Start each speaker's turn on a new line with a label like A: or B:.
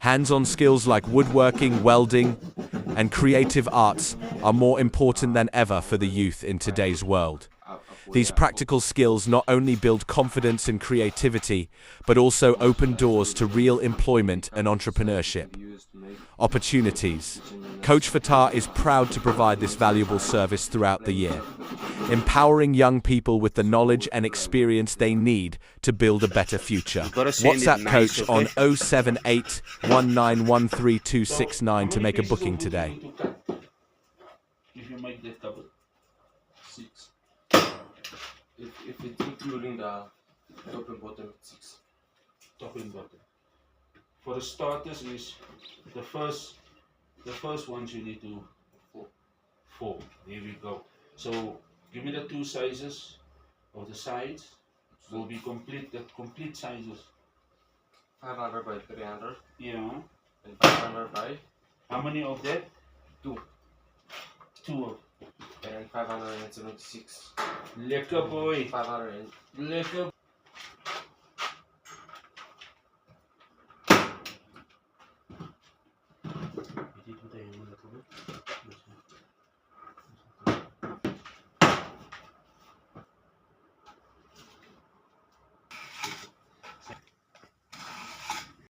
A: Hands-on skills like woodworking, welding, and creative arts are more important than ever for the youth in today's world. These practical skills not only build confidence and creativity, but also open doors to real employment and entrepreneurship opportunities. CoachFataar is proud to provide this valuable service throughout the year, empowering young people with the knowledge and experience they need to build a better future. WhatsApp Coach on 078 1913 to make a booking today.
B: If you make that couple 6, if it's including the top and bottom, 6. Top and bottom. For the starters is the first ones you need to 4. Here we go. So give me the 2 sizes of the sides. Will be complete. The complete sizes.
C: 500 by 300.
B: Yeah.
C: And 500 by.
B: How many of that?
C: 2.
B: 2 of.
C: And 576.
B: Lekker boy.
C: 500 and
B: Lekker. Dit moet helemaal lekker doen.